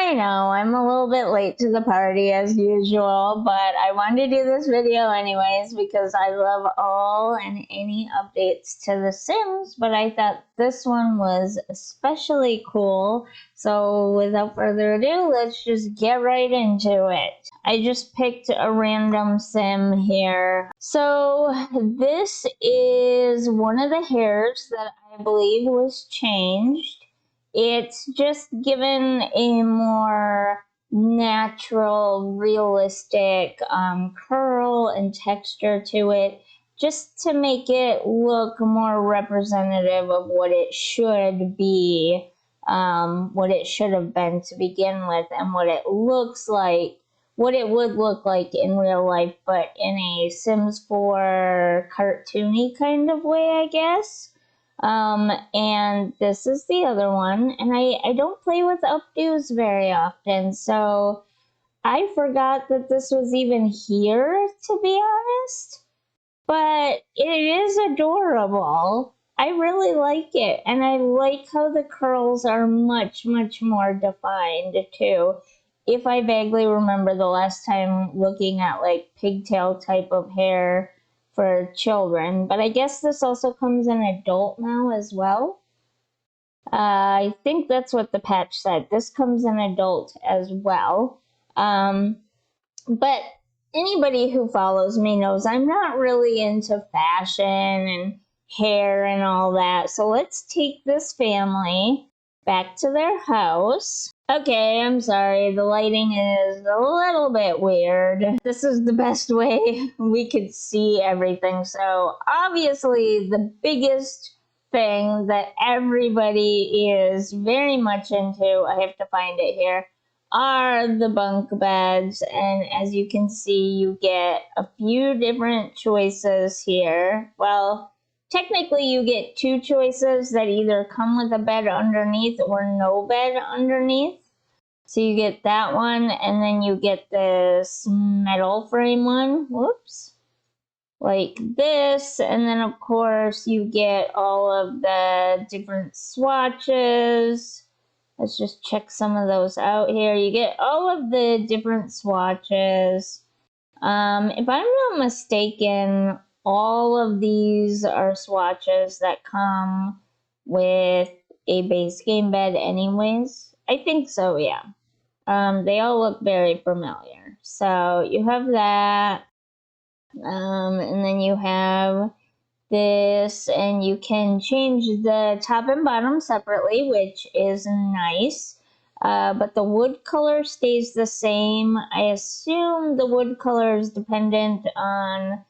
I know, I'm a little bit late to the party as usual, but I wanted to do this video anyways because I love all and any updates to The Sims, but I thought this one was especially cool. So without further ado, let's just get right into it. I just picked a random sim here. So this is one of the hairs that I believe was changed. It's just given a more natural, realistic curl and texture to it, just to make it look more representative of what it should be, what it should have been to begin with, and what it looks like, what it would look like in real life, but in a Sims 4 cartoony kind of way, I guess. And this is the other one, and I don't play with updos very often, so I forgot that this was even here, to be honest. But it is adorable. I really like it, and I like how the curls are much, much more defined, too. If I vaguely remember the last time looking at, like, pigtail type of hair for children, but I guess this also comes in adult now as well. I think that's what the patch said. This comes in adult as well. But anybody who follows me knows I'm not really into fashion and hair and all that. So let's take this family back to their house. Okay, I'm sorry, the lighting is a little bit weird. This is the best way we could see everything. So obviously the biggest thing that everybody is very much into, I have to find it here, are the bunk beds. And as you can see, you get a few different choices here. Well, technically, you get two choices that either come with a bed underneath or no bed underneath. So you get that one, and then you get this metal frame one. Whoops. Like this. And then, of course, you get all of the different swatches. Let's just check some of those out here. You get all of the different swatches. If I'm not mistaken, all of these are swatches that come with a base game bed anyways. I think so, yeah. They all look very familiar. So you have that. And then you have this, and you can change the top and bottom separately, which is nice. But the wood color stays the same. I assume the wood color is dependent on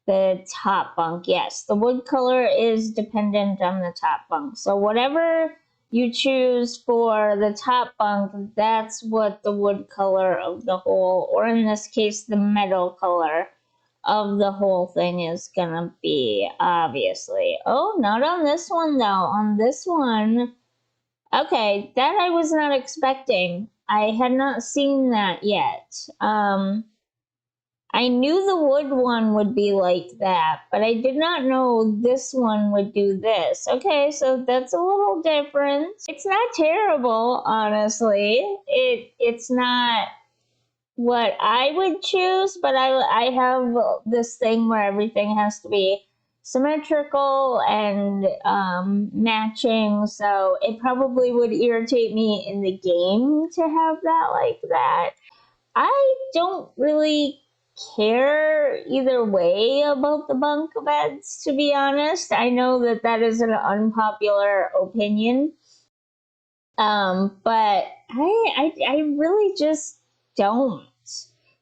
the top bunk. Yes, the wood color is dependent on the top bunk. So whatever you choose for the top bunk, that's what the wood color of the whole, or in this case, the metal color of the whole thing is gonna be, obviously. Oh, not on this one, though. On this one, okay, that I was not expecting. I had not seen that yet. I knew the wood one would be like that, but I did not know this one would do this. Okay, so that's a little different. It's not terrible, honestly. It's not what I would choose, but I have this thing where everything has to be symmetrical and matching, so it probably would irritate me in the game to have that like that. I don't really care either way about the bunk beds, to be honest. I know that that is an unpopular opinion, but I really just don't.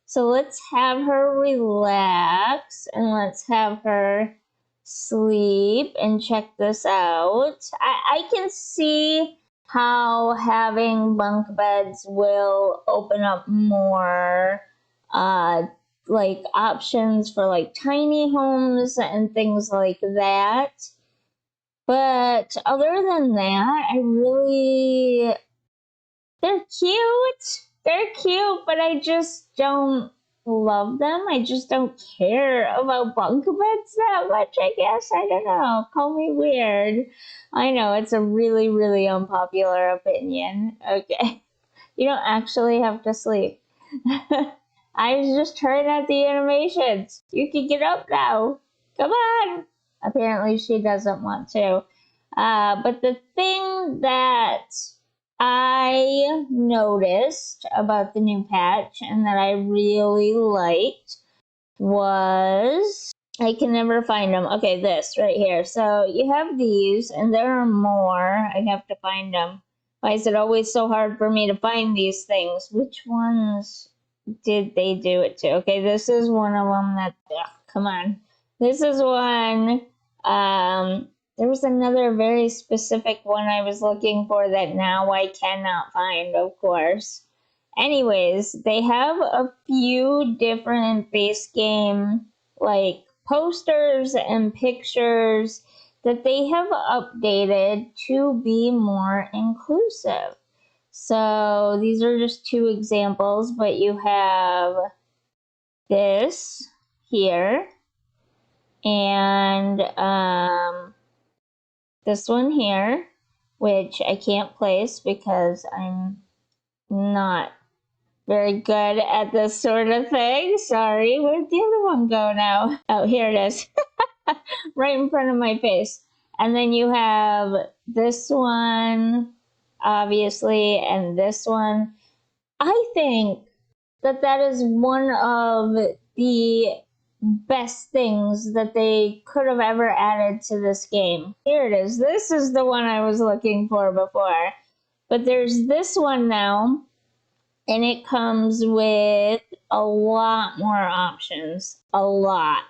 So let's have her relax and let's have her sleep and check this out. I can see how having bunk beds will open up more like options for like tiny homes and things like that. But other than that, they're cute. They're cute, but I just don't love them. I just don't care about bunk beds that much, I guess. I don't know. Call me weird. I know, it's a really, really unpopular opinion. Okay. You don't actually have to sleep. I was just trying out the animations. You can get up now. Come on. Apparently she doesn't want to. But the thing that I noticed about the new patch and that I really liked was, I can never find them. Okay, this right here. So you have these, and there are more. I have to find them. Why is it always so hard for me to find these things? Which ones did they do it to? Okay, this is one of them that, come on. This is one. There was another very specific one I was looking for that now I cannot find, of course. Anyways, they have a few different base game like posters and pictures that they have updated to be more inclusive. So these are just two examples, but you have this here and this one here, which I can't place because I'm not very good at this sort of thing. Sorry, where'd the other one go now? Oh, here it is. Right in front of my face. And then you have this one, obviously, and this one. I think that that is one of the best things that they could have ever added to this game. Here it is. This is the one I was looking for before. But there's this one now, and it comes with a lot more options. A lot.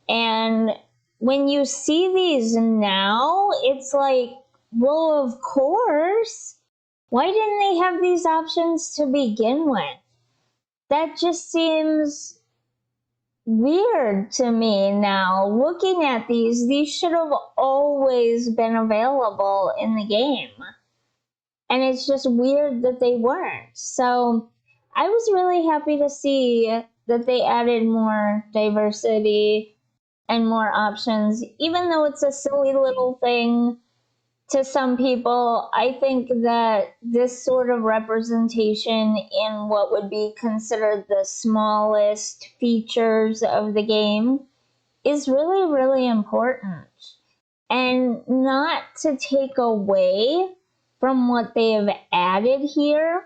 And when you see these now, it's like, well, of course. Why didn't they have these options to begin with? That just seems weird to me now. Looking at these should have always been available in the game. And it's just weird that they weren't. So I was really happy to see that they added more diversity and more options. Even though it's a silly little thing to some people, I think that this sort of representation in what would be considered the smallest features of the game is really, really important. And not to take away from what they have added here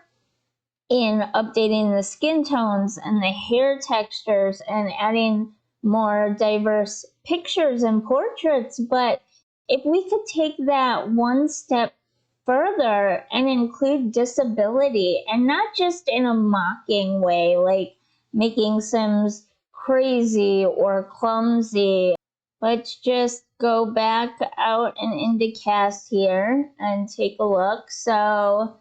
in updating the skin tones and the hair textures and adding more diverse pictures and portraits, but if we could take that one step further and include disability, and not just in a mocking way, like making Sims crazy or clumsy. Let's just go back out and into cast here and take a look. So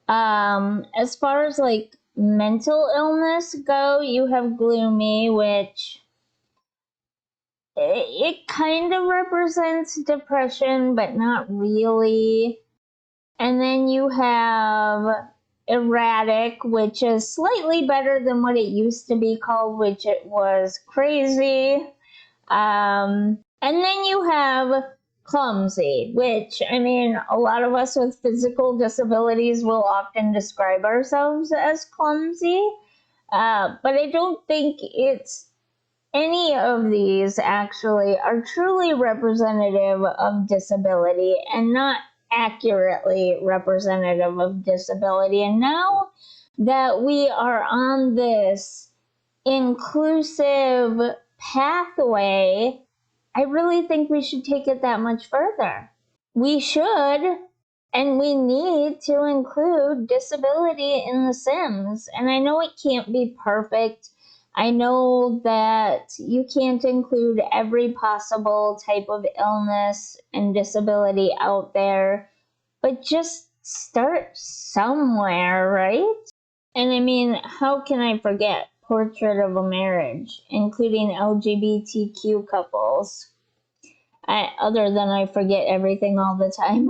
as far as like mental illness go, you have gloomy, which it kind of represents depression, but not really. And then you have erratic, which is slightly better than what it used to be called, which it was crazy. And then you have clumsy, which, I mean, a lot of us with physical disabilities will often describe ourselves as clumsy. But I don't think it's any of these actually are truly representative of disability and not accurately representative of disability. And now that we are on this inclusive pathway, I really think we should take it that much further. We should, and we need to include disability in The Sims. And I know it can't be perfect. I know that you can't include every possible type of illness and disability out there, but just start somewhere, right? And I mean, how can I forget Portrait of a Marriage, including LGBTQ couples? Other than I forget everything all the time.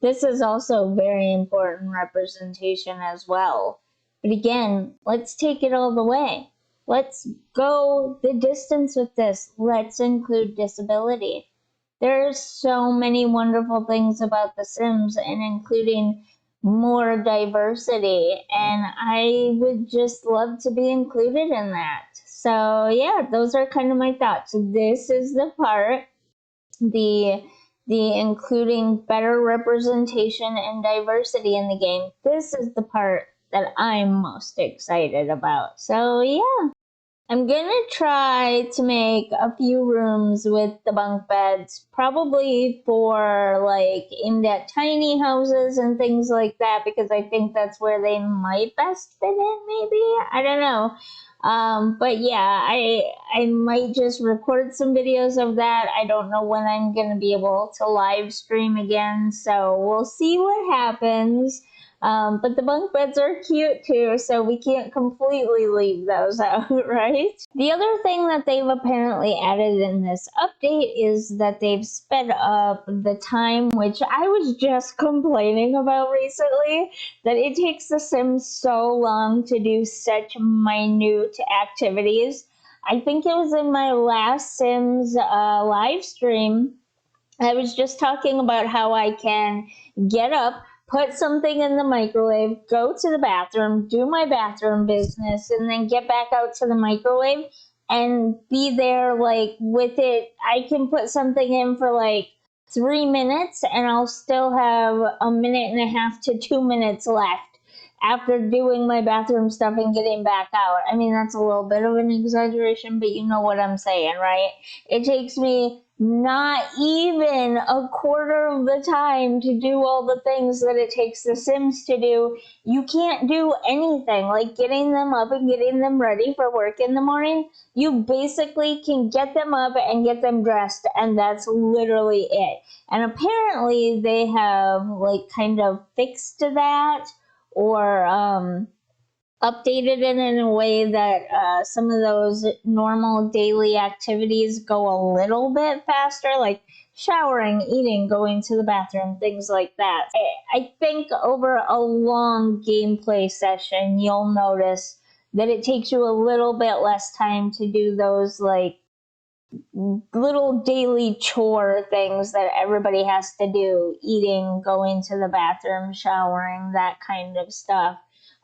This is also very important representation as well. But again, let's take it all the way. Let's go the distance with this. Let's include disability. There's so many wonderful things about The Sims, and including more diversity, and I would just love to be included in that. So yeah, those are kind of my thoughts. This is the part, the including better representation and diversity in the game. This is the part that I'm most excited about. So yeah, I'm gonna try to make a few rooms with the bunk beds, probably for like aimed at tiny houses and things like that, because I think that's where they might best fit in, maybe. I don't know. But yeah, I might just record some videos of that. I don't know when I'm gonna be able to live stream again, so we'll see what happens. But the bunk beds are cute too, so we can't completely leave those out, right? The other thing that they've apparently added in this update is that they've sped up the time, which I was just complaining about recently, that it takes The Sims so long to do such minute activities. I think it was in my last Sims live stream, I was just talking about how I can get up, put something in the microwave, go to the bathroom, do my bathroom business, and then get back out to the microwave and be there like with it. I can put something in for like 3 minutes and I'll still have a minute and a half to 2 minutes left after doing my bathroom stuff and getting back out. I mean, that's a little bit of an exaggeration, but you know what I'm saying, right? It takes me not even a quarter of the time to do all the things that it takes The Sims to do. You can't do anything like getting them up and getting them ready for work in the morning. You basically can get them up and get them dressed, and that's literally it. And apparently they have like kind of fixed that, or updated it in a way that some of those normal daily activities go a little bit faster, like showering, eating, going to the bathroom, things like that. I think over a long gameplay session, you'll notice that it takes you a little bit less time to do those like little daily chore things that everybody has to do: eating, going to the bathroom, showering, that kind of stuff.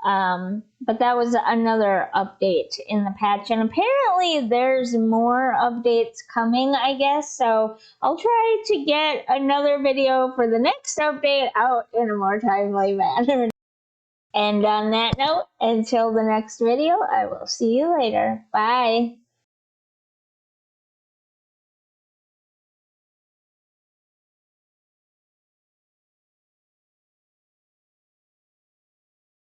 But that was another update in the patch, and apparently there's more updates coming, I guess. So I'll try to get another video for the next update out in a more timely manner. And on that note, until the next video, I will see you later. Bye.